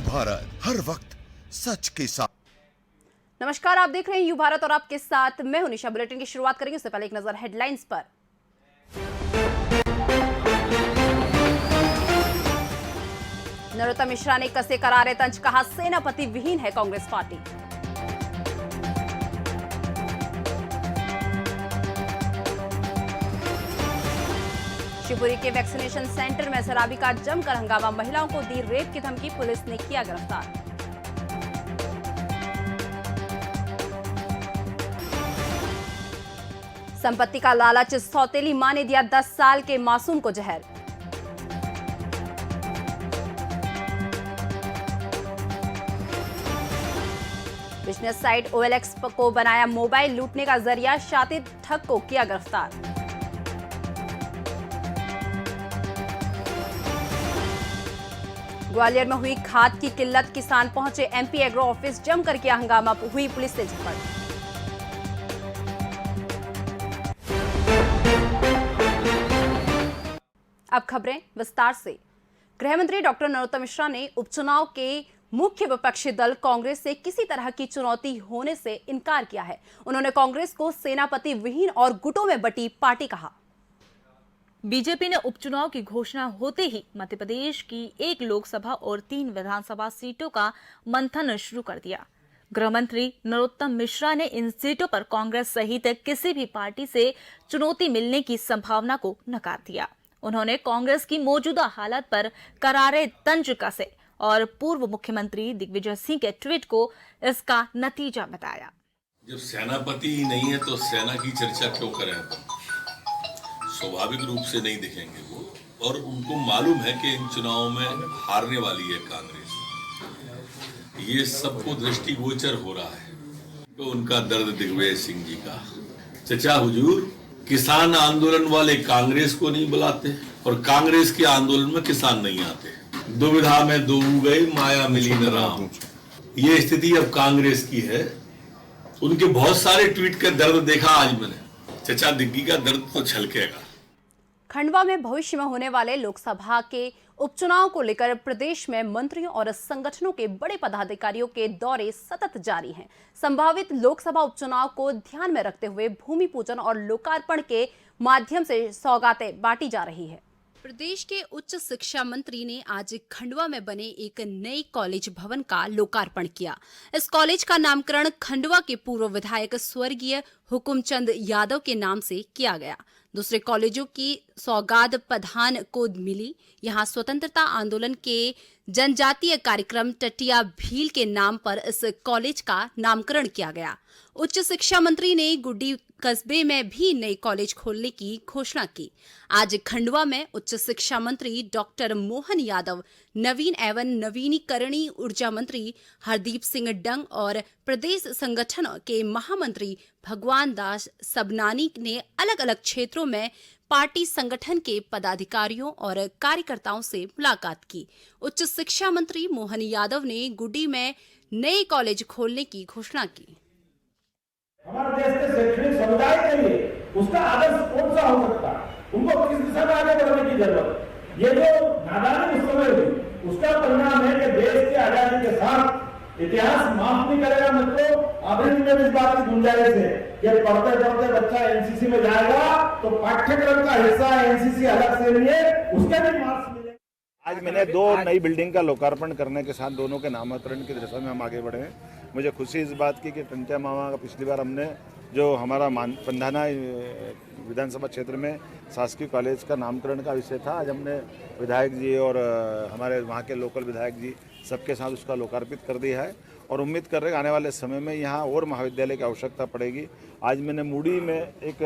भारत, हर वक्त सच के साथ। नमस्कार, आप देख रहे हैं यू भारत और आपके साथ मैं हूं निशा। बुलेटिन की शुरुआत करेंगे उससे पहले एक नजर हेडलाइंस पर। नरोत्तम मिश्रा ने कसे करारे तंज, कहा सेनापति विहीन है कांग्रेस पार्टी। शिवपुरी के वैक्सीनेशन सेंटर में शराबी का जमकर हंगामा, महिलाओं को दी रेप की धमकी, पुलिस ने किया गिरफ्तार। संपत्ति का लालच, सौतेली मां ने दिया 10 साल के मासूम को जहर। बिजनेस साइट OLX को बनाया मोबाइल लूटने का जरिया, शातिद ठग को किया गिरफ्तार। ग्वालियर में हुई खाद की किल्लत, किसान पहुंचे MP एग्रो ऑफिस, जमकर किया हंगामा, हुई पुलिस से झड़प। अब खबरें विस्तार से। गृह मंत्री डॉक्टर नरोत्तम मिश्रा ने उपचुनाव के मुख्य विपक्षी दल कांग्रेस से किसी तरह की चुनौती होने से इनकार किया है। उन्होंने कांग्रेस को सेनापति विहीन और गुटों में बटी पार्टी कहा। बीजेपी ने उपचुनाव की घोषणा होते ही मध्य प्रदेश की 1 लोकसभा और 3 विधानसभा सीटों का मंथन शुरू कर दिया। गृह मंत्री नरोत्तम मिश्रा ने इन सीटों पर कांग्रेस सहित किसी भी पार्टी से चुनौती मिलने की संभावना को नकार दिया। उन्होंने कांग्रेस की मौजूदा हालत पर करारे तंज कसे और पूर्व मुख्यमंत्री दिग्विजय सिंह के ट्वीट को इसका नतीजा बताया। जब सेनापति ही नहीं है तो सेना की चर्चा क्यों करें अपन? स्वाभाविक रूप से नहीं दिखेंगे वो, और उनको मालूम है कि इन चुनावों में हारने वाली है कांग्रेस। ये सबको दृष्टिगोचर हो रहा है। तो उनका दर्द दिग्विजय सिंह जी का। चचा हुजूर, किसान आंदोलन वाले कांग्रेस को नहीं बुलाते और कांग्रेस के आंदोलन में किसान नहीं आते। दुविधा में दो गए, माया मिली न राम। ये स्थिति अब कांग्रेस की है। उनके बहुत सारे ट्वीट का दर्द देखा आज मैंने। चचा दिग्गी का दर्द तो छलकेगा। खंडवा में भविष्य में होने वाले लोकसभा के उपचुनाव को लेकर प्रदेश में मंत्रियों और संगठनों के बड़े पदाधिकारियों के दौरे सतत जारी हैं। संभावित लोकसभा उपचुनाव को ध्यान में रखते हुए भूमि पूजन और लोकार्पण के माध्यम से सौगातें बांटी जा रही है। प्रदेश के उच्च शिक्षा मंत्री ने आज खंडवा में बने एक नए कॉलेज भवन का लोकार्पण किया। इस कॉलेज का नामकरण खंडवा के पूर्व विधायक स्वर्गीय हुकुमचंद यादव के नाम से किया गया। दूसरे कॉलेजों की सौगात प्रधान को मिली। यहाँ स्वतंत्रता आंदोलन के जनजातीय कार्यक्रम टटिया भील के नाम पर इस कॉलेज का नामकरण किया गया। उच्च शिक्षा मंत्री ने गुड्डी कस्बे में भी नए कॉलेज खोलने की घोषणा की। आज खंडवा में उच्च शिक्षा मंत्री डॉक्टर मोहन यादव, नवीन एवं नवीनीकरणीय ऊर्जा मंत्री हरदीप सिंह डंग और प्रदेश संगठन के महामंत्री भगवान दास सबनानी ने अलग अलग क्षेत्रों में पार्टी संगठन के पदाधिकारियों और कार्यकर्ताओं से मुलाकात की। उच्च शिक्षा मंत्री मोहन यादव ने गुड्डी में नए कॉलेज खोलने की घोषणा की। हमारे देश के शैक्षणिक समुदाय के लिए उसका आदर्श कौन सा हो सकता है? उनको किस दिशा में आगे बढ़ने की जरूरत है। ये जो नादानी उस समय हुई, उसका परिणाम है कि देश की आजादी के साथ इतिहास माफ नहीं करेगा। मित्रों, अभी में इस बात की गुंजाइश है कि पढ़ते पढ़ते बच्चा NCC में जाएगा तो पाठ्यक्रम का हिस्सा NCC अलग से नहीं है, उसके भी मार्क्स मिलेंगे। आज मैंने 2 नई बिल्डिंग का लोकार्पण करने के साथ दोनों के नामांतरण की दिशा में हम आगे बढ़े हैं। मुझे खुशी इस बात की कि टंटिया मामा का पिछली बार हमने जो हमारा पंधाना विधानसभा क्षेत्र में शासकीय कॉलेज का नामकरण का विषय था, आज हमने विधायक जी और हमारे वहाँ के लोकल विधायक जी सबके साथ उसका लोकार्पित कर दिया है और उम्मीद कर रहे हैं आने वाले समय में यहाँ और महाविद्यालय की आवश्यकता पड़ेगी। आज मैंने मुड़ी में एक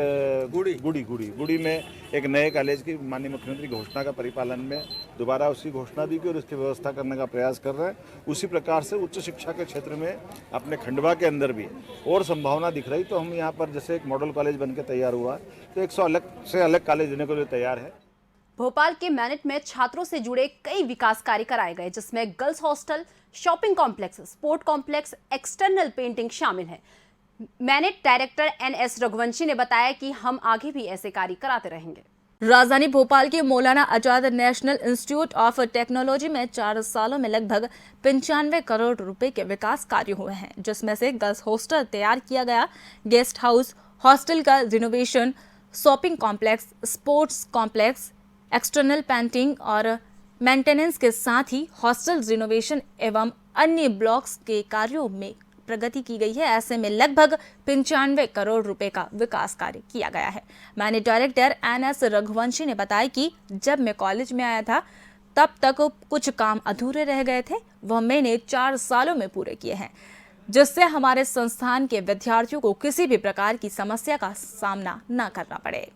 गुड़ी में एक नए कॉलेज की माननीय मुख्यमंत्री घोषणा का परिपालन में दोबारा उसकी घोषणा भी की और उसकी व्यवस्था करने का प्रयास कर रहे हैं। उसी प्रकार से उच्च शिक्षा के क्षेत्र में अपने खंडवा के अंदर भी और संभावना दिख रही, तो हम यहाँ पर जैसे एक मॉडल कॉलेज बन के तैयार हुआ तो 100 अलग से अलग कॉलेज देने को लिए तैयार है। भोपाल के मैनेट में छात्रों से जुड़े कई विकास कार्य कराए गए, जिसमें girls hostel, shopping complex, sport complex, external painting शामिल है। मैनेट डायरेक्टर NS रघुवंशी ने बताया कि हम आगे भी ऐसे कार्य कराते रहेंगे। राजधानी भोपाल के Maulana Azad national institute of technology में 4 सालों में लगभग 95 करोड़ रुपए के विकास कार्य हुए हैं, जिसमें से गर्ल्स हॉस्टल तैयार किया गया, गेस्ट हाउस, हॉस्टल का renovation, shopping complex, sports complex, external painting और मेंटेनेंस के साथ ही हॉस्टल रिनोवेशन एवं अन्य ब्लॉक्स के कार्यों में प्रगति की गई है। ऐसे में लगभग 95 करोड़ रुपए का विकास कार्य किया गया है। मैनेजर डायरेक्टर NS रघुवंशी ने बताया कि जब मैं कॉलेज में आया था तब तक कुछ काम अधूरे रह गए थे, वह मैंने 4 सालों में पूरे किए हैं, जिससे हमारे संस्थान के विद्यार्थियों को किसी भी प्रकार की समस्या का सामना न करना पड़े।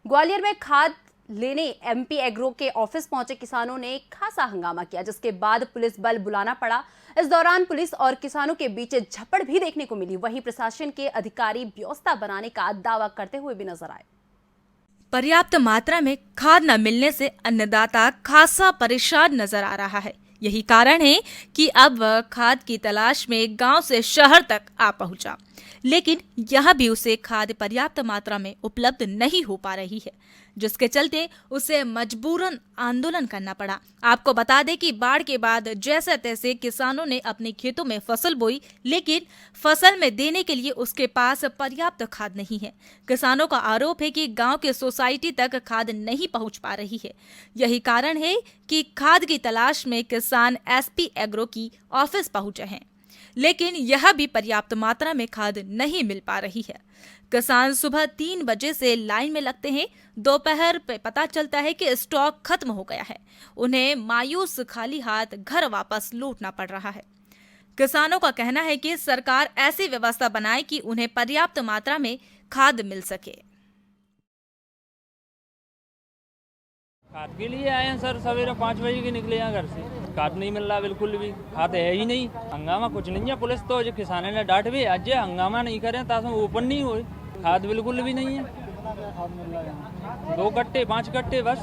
ग्वालियर में खाद लेने MP एग्रो के ऑफिस पहुंचे किसानों ने खासा हंगामा किया, जिसके बाद पुलिस बल बुलाना पड़ा। इस दौरान पुलिस और किसानों के बीच झपड़ भी देखने को मिली। वहीं प्रशासन के अधिकारी व्यवस्था बनाने का दावा करते हुए भी नजर आए। पर्याप्त मात्रा में खाद न मिलने से अन्नदाता खासा परेशान नजर आ रहा है। यही कारण है कि अब वह खाद की तलाश में गांव से शहर तक आ पहुंचा, लेकिन यह भी उसे खाद पर्याप्त मात्रा में उपलब्ध नहीं हो पा रही है, जिसके चलते उसे मजबूरन आंदोलन करना पड़ा। आपको बता दें कि बाढ़ के बाद जैसे तैसे किसानों ने अपने खेतों में फसल बोई, लेकिन फसल में देने के लिए उसके पास पर्याप्त खाद नहीं है। किसानों का आरोप है कि गांव के सोसाइटी तक खाद नहीं पहुंच पा रही है। यही कारण है कि खाद की तलाश में किसान SP एग्रो की ऑफिस पहुंचे हैं, लेकिन यह भी पर्याप्त मात्रा में खाद नहीं मिल पा रही है। किसान सुबह 3 बजे से लाइन में लगते हैं, दोपहर पे पता चलता है कि स्टॉक खत्म हो गया है। उन्हें मायूस खाली हाथ घर वापस लौटना पड़ रहा है। किसानों का कहना है कि सरकार ऐसी व्यवस्था बनाए कि उन्हें पर्याप्त मात्रा में खाद मिल सके। खाद के लिए आए हैं सर, सवेरे 5 बजे के निकले हैं घर से। खाद नहीं मिल रहा, बिल्कुल भी खाद है ही नहीं। हंगामा कुछ नहीं है, पुलिस तो जो किसानों ने डांट भी आज हंगामा नहीं करें ताकि ओपन नहीं हुए। खाद बिल्कुल भी नहीं है। 2 कट्टे 5 कट्टे बस,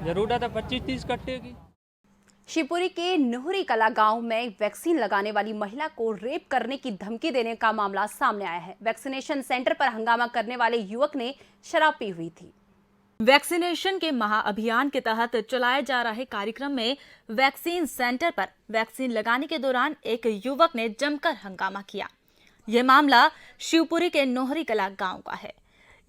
जरूरत है 25-30 कट्टे की। शिवपुरी के नोहरी कला गांव में वैक्सीन लगाने वाली महिला को रेप करने की धमकी देने का मामला सामने आया है। वैक्सीनेशन सेंटर पर हंगामा करने वाले युवक ने शराब पी हुई थी। वैक्सीनेशन के महाअभियान के तहत चलाए जा रहे कार्यक्रम में वैक्सीन सेंटर पर वैक्सीन लगाने के दौरान एक युवक ने जमकर हंगामा किया। यह मामला शिवपुरी के नोहरी कला गांव का है।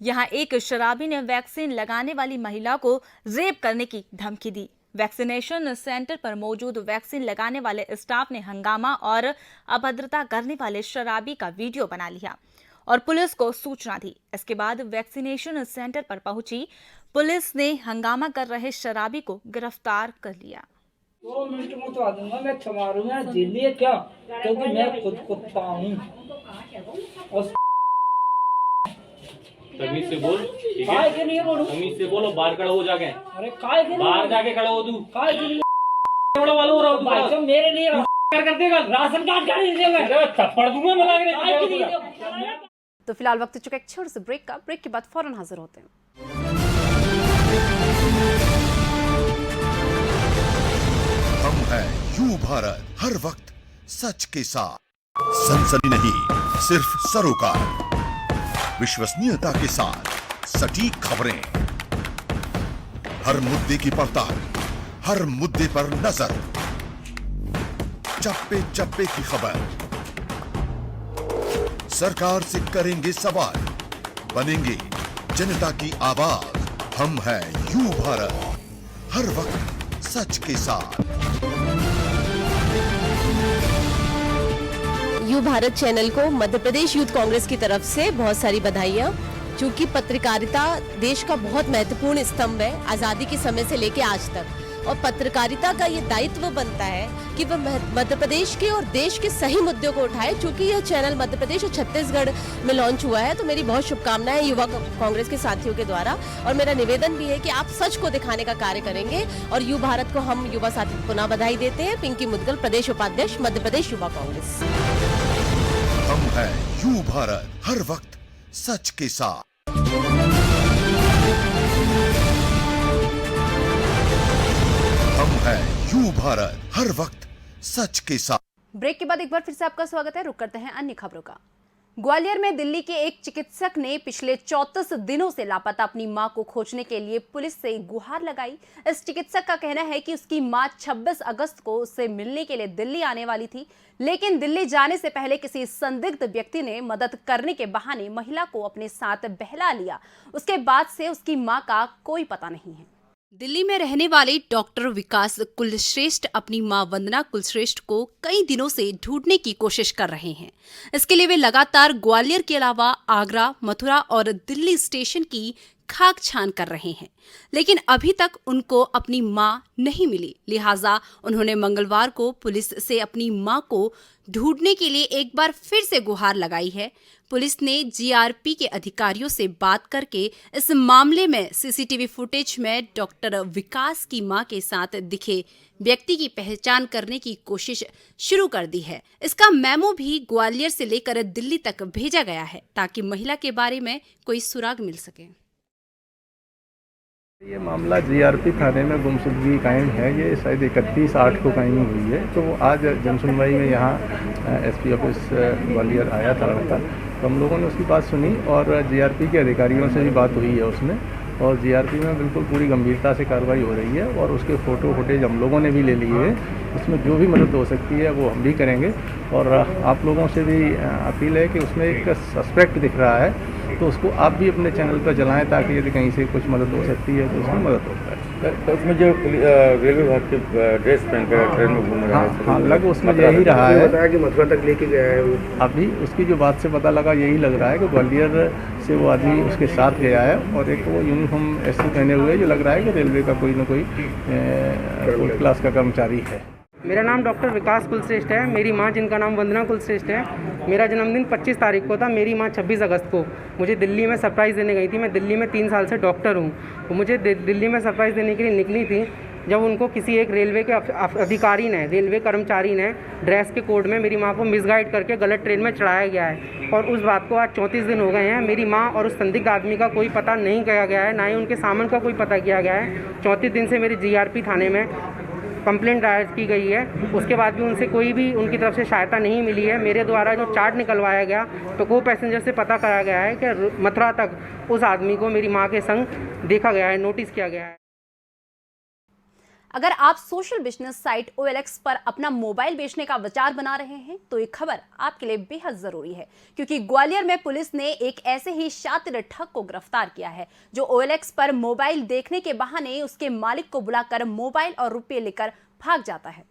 यहां एक शराबी ने वैक्सीन लगाने वाली महिला को रेप करने की धमकी दी। वैक्सीनेशन सेंटर पर मौजूद वैक्सीन लगाने वाले स्टाफ ने हंगामा और अभद्रता करने वाले शराबी का वीडियो बना लिया और पुलिस को सूचना दी। इसके बाद वैक्सीनेशन सेंटर पर पहुंची पुलिस ने हंगामा कर रहे शराबी को गिरफ्तार कर लिया। 2 मिनट में तो आ दूंगा, मैं मारूंगा दिल्ली क्या, क्योंकि मैं खुद कुत्ता हूँ। तमीज से बोल, ठीक है? काय के लिए बोलूं? तमीज से बोलो, बाहर खड़ा हो जाके। अरे काय के लिए? बाहर जाके खड़ा हो तू। काय के लिए? बड़ा वाला हो रहा हूँ भाई तो मेरे लिए कर देगा। राशन कार्ड का नहीं देगा। अरे थप्पड़ दूंगा मैं लाके। तो फिलहाल वक्त चुका एक छोटे से ब्रेक का। ब्रेक के बाद फौरन हाजिर होते हैं। हम हैं यू भारत, हर वक्त सच के साथ। सनसनी नहीं, सिर्फ सरोकार, विश्वसनीयता के साथ सटीक खबरें, हर मुद्दे की पड़ताल, हर मुद्दे पर नजर, चप्पे चप्पे की खबर, सरकार से करेंगे सवाल, बनेंगे जनता की आवाज। हम हैं यू भारत, हर वक्त सच के साथ। यू भारत चैनल को मध्य प्रदेश यूथ कांग्रेस की तरफ से बहुत सारी बधाइयाँ, क्योंकि पत्रकारिता देश का बहुत महत्वपूर्ण स्तंभ है, आज़ादी के समय से लेके आज तक। और पत्रकारिता का ये दायित्व बनता है कि वह मध्य प्रदेश के और देश के सही मुद्दों को उठाए। चूंकि यह चैनल मध्य प्रदेश और छत्तीसगढ़ में लॉन्च हुआ है, तो मेरी बहुत शुभकामनाएं युवा कांग्रेस के साथियों के द्वारा। और मेरा निवेदन भी है कि आप सच को दिखाने का कार्य करेंगे। और यू भारत को हम युवा साथी पुनः बधाई देते हैं। पिंकी मुदगल, प्रदेश उपाध्यक्ष, मध्य प्रदेश युवा कांग्रेस। हम हैं यू भारत, हर वक्त सच के साथ। हम हैं यू भारत, हर वक्त सच के साथ। ब्रेक के बाद एक बार फिर से आपका स्वागत है। रुक करते हैं अन्य खबरों का। ग्वालियर में दिल्ली के एक चिकित्सक ने पिछले 34 दिनों से लापता अपनी मां को खोजने के लिए पुलिस से गुहार लगाई। इस चिकित्सक का कहना है कि उसकी मां 26 अगस्त को उससे मिलने के लिए दिल्ली आने वाली थी, लेकिन दिल्ली जाने से पहले किसी संदिग्ध व्यक्ति ने मदद करने के बहाने महिला को अपने साथ बहला लिया। उसके बाद से उसकी मां का कोई पता नहीं है। दिल्ली में रहने वाले डॉक्टर विकास कुलश्रेष्ठ अपनी मां वंदना कुलश्रेष्ठ को कई दिनों से ढूंढने की कोशिश कर रहे हैं। इसके लिए वे लगातार ग्वालियर के अलावा आगरा, मथुरा और दिल्ली स्टेशन की खाक छान कर रहे हैं, लेकिन अभी तक उनको अपनी मां नहीं मिली। लिहाजा उन्होंने मंगलवार को पुलिस से अपनी मां को ढूंढने के लिए एक बार फिर से गुहार लगाई है। पुलिस ने जीआरपी के अधिकारियों से बात करके इस मामले में सीसीटीवी फुटेज में डॉक्टर विकास की मां के साथ दिखे व्यक्ति की पहचान करने की कोशिश शुरू कर दी है। इसका मेमो भी ग्वालियर से लेकर दिल्ली तक भेजा गया है ताकि महिला के बारे में कोई सुराग मिल सके। ये मामला जीआरपी थाने में गुमशुदगी कायम है। ये शायद 31/8 को कायम हुई है। तो आज जनसुनवाई में यहाँ एसपी ऑफिस ग्वालियर आया था लड़का, तो हम लोगों ने उसकी बात सुनी और जीआरपी के अधिकारियों से भी बात हुई है उसमें, और जीआरपी में बिल्कुल पूरी गंभीरता से कार्रवाई हो रही है और उसके फ़ोटो फुटेज हम लोगों ने भी ले लिए हैं। उसमें जो भी मदद हो सकती है वो हम भी करेंगे और आप लोगों से भी अपील है कि उसमें एक सस्पेक्ट दिख रहा है तो उसको आप भी अपने चैनल पर चलाएं ताकि यदि कहीं से कुछ मदद हो सकती है तो उसकी मदद हो पाए। तो उसमें जो रेलवे विभाग के ड्रेस पहन कर ट्रेन में घूम रहा है, हाँ लग उसमें यही रहा है। बताया कि मथुरा तक लेके गया है वो। अभी उसकी जो बात से पता लगा यही लग रहा है कि ग्वालियर से वो आदमी उसके साथ गया है और एक वो यूनिफॉर्म ऐसे पहने हुए जो लग रहा है कि रेलवे का कोई ना कोई फोर्थ क्लास का कर्मचारी है। मेरा नाम डॉक्टर विकास कुलश्रेष्ठ है। मेरी मां जिनका नाम वंदना कुलश्रेष्ठ है, मेरा जन्मदिन 25 तारीख को था। मेरी मां 26 अगस्त को मुझे दिल्ली में सरप्राइज़ देने गई थी। मैं दिल्ली में 3 साल से डॉक्टर हूं। वो मुझे दिल्ली में सरप्राइज़ देने के लिए निकली थी जब उनको किसी एक रेलवे के अधिकारी ने, रेलवे कर्मचारी ने ड्रेस के कोड में मेरी मां को मिसगाइड करके गलत ट्रेन में चढ़ाया गया है और उस बात को आज 34 दिन हो गए हैं। मेरी मां और उस संदिग्ध आदमी का कोई पता नहीं किया गया है, ना ही उनके सामान का कोई पता किया गया है। 34 दिन से मेरी जीआरपी थाने में कंप्लेंट दायर की गई है, उसके बाद भी उनसे कोई भी उनकी तरफ से सहायता नहीं मिली है। मेरे द्वारा जो चार्ट निकलवाया गया तो को पैसेंजर से पता करा गया है कि मथुरा तक उस आदमी को मेरी मां के संग देखा गया है, नोटिस किया गया है। अगर आप सोशल बिजनेस साइट OLX पर अपना मोबाइल बेचने का विचार बना रहे हैं तो ये खबर आपके लिए बेहद जरूरी है, क्योंकि ग्वालियर में पुलिस ने एक ऐसे ही शातिर ठग को गिरफ्तार किया है जो OLX पर मोबाइल देखने के बहाने उसके मालिक को बुलाकर मोबाइल और रुपये लेकर भाग जाता है।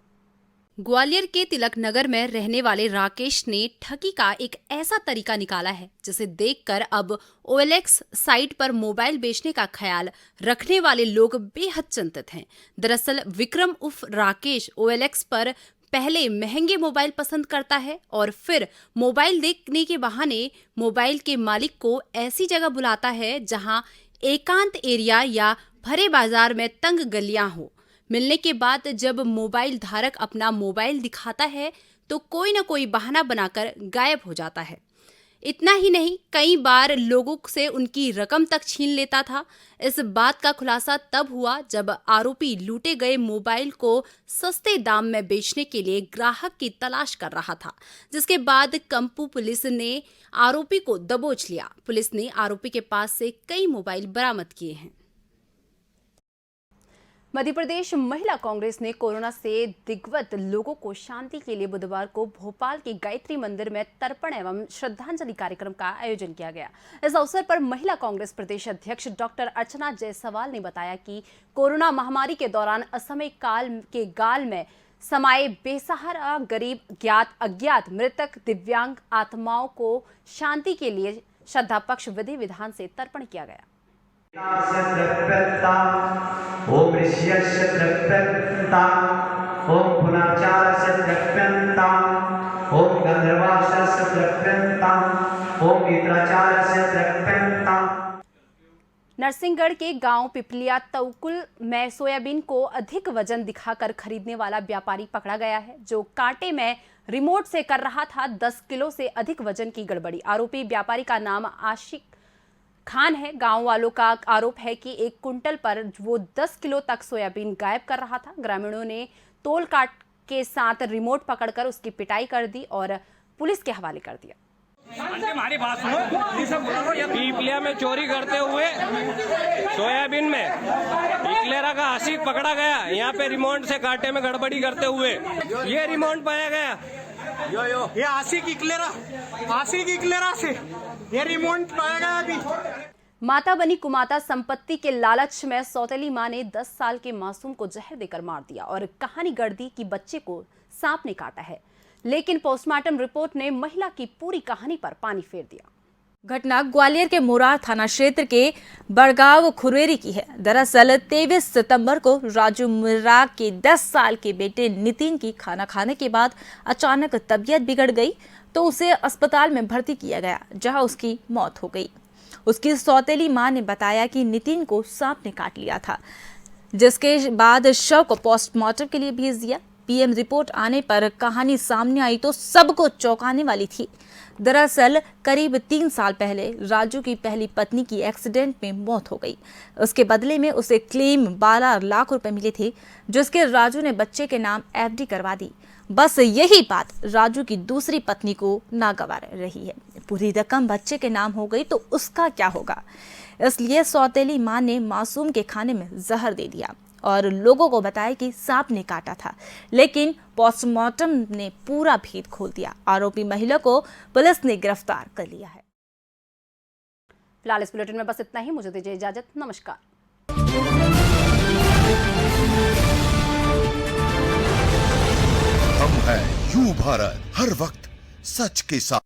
ग्वालियर के तिलक नगर में रहने वाले राकेश ने ठगी का एक ऐसा तरीका निकाला है जिसे देखकर अब OLX साइट पर मोबाइल बेचने का ख्याल रखने वाले लोग बेहद चिंतित हैं। दरअसल विक्रम उर्फ राकेश OLX पर पहले महंगे मोबाइल पसंद करता है और फिर मोबाइल देखने के बहाने मोबाइल के मालिक को ऐसी जगह बुलाता है जहां एकांत एरिया या भरे बाजार में तंग गलियां हो। मिलने के बाद जब मोबाइल धारक अपना मोबाइल दिखाता है तो कोई ना कोई बहाना बनाकर गायब हो जाता है। इतना ही नहीं, कई बार लोगों से उनकी रकम तक छीन लेता था। इस बात का खुलासा तब हुआ जब आरोपी लूटे गए मोबाइल को सस्ते दाम में बेचने के लिए ग्राहक की तलाश कर रहा था, जिसके बाद कंपू पुलिस ने आरोपी को दबोच लिया। पुलिस ने आरोपी के पास से कई मोबाइल बरामद किए हैं। मध्य प्रदेश महिला कांग्रेस ने कोरोना से दिग्गत लोगों को शांति के लिए बुधवार को भोपाल के गायत्री मंदिर में तर्पण एवं श्रद्धांजलि कार्यक्रम का आयोजन किया गया। इस अवसर पर महिला कांग्रेस प्रदेश अध्यक्ष डॉक्टर अर्चना जायसवाल ने बताया कि कोरोना महामारी के दौरान असमय काल के गाल में समाये बेसहारा गरीब, ज्ञात अज्ञात, मृतक, दिव्यांग आत्माओं को शांति के लिए श्रद्धा पक्ष विधि विधान से तर्पण किया गया। ओम ऋष्यस्य द्रव्यन्ता, ओम पुनर्चारस्य द्रव्यन्ता, ओम गंधर्वास्य द्रव्यन्ता, ओम इंद्राचार्यस्य द्रव्यन्ता। नरसिंहगढ़ के गांव पिपलिया तौकुल में सोयाबीन को अधिक वजन दिखाकर खरीदने वाला व्यापारी पकड़ा गया है, जो कांटे में रिमोट से कर रहा था 10 किलो से अधिक वजन की गड़बड़ी। आरोपी व्यापारी का नाम आशिक खान है। गांव वालों का आरोप है कि 1 कुंटल पर वो 10 किलो तक सोयाबीन गायब कर रहा था। ग्रामीणों ने तोल काट के साथ रिमोट पकड़कर उसकी पिटाई कर दी और पुलिस के हवाले कर दिया। हमारी बात सुनो, ये सब पीपलिया में चोरी करते हुए सोयाबीन में इकलेरा का आशिक पकड़ा गया। यहाँ पे रिमोट से कांटे में गड़बड़ी करते हुए ये रिमोट पाया गया। ये आशिक इकलेरा से ये रिमोट पाया गया। अभी माता बनी कुमाता संपत्ति के लालच में सौतेली मां ने 10 साल के मासूम को जहर देकर मार दिया और कहानी गढ़ दी कि बच्चे को सांप ने काटा है, लेकिन पोस्टमार्टम रिपोर्ट ने महिला की पूरी कहानी पर पानी फेर दिया। घटना ग्वालियर के मोरार थाना क्षेत्र के बड़गांव खुरेरी की है। दरअसल 23 सितंबर को राजू मुर्रा के 10 साल के बेटे नितिन की खाना खाने के बाद अचानक तबीयत बिगड़ गई तो उसे अस्पताल में भर्ती किया गया, जहां उसकी मौत हो गई। उसकी सौतेली मां ने बताया कि नितिन को सांप ने काट लिया था, जिसके बाद शव को पोस्टमार्टम के लिए भेज दिया। पीएम रिपोर्ट आने पर कहानी सामने आई तो सबको चौंकाने वाली थी। दरअसल करीब 3 साल पहले राजू की पहली पत्नी की एक्सीडेंट में मौत हो गई। उसके बदले में उसे क्लेम 12 लाख रुपए मिले थे, जिसके राजू ने बच्चे के नाम एफडी करवा दी। बस यही बात राजू की दूसरी पत्नी को नागवार रही है। पूरी रकम बच्चे के नाम हो गई तो उसका क्या होगा, इसलिए सौतेली मां ने मासूम के खाने में जहर दे दिया और लोगों को बताया कि सांप ने काटा था, लेकिन पोस्टमार्टम ने पूरा भेद खोल दिया। आरोपी महिला को पुलिस ने गिरफ्तार कर लिया है। फिलहाल इस बुलेटिन में बस इतना ही। मुझे दीजिए इजाजत। नमस्कार। हम हैं यू भारत, हर वक्त सच के साथ।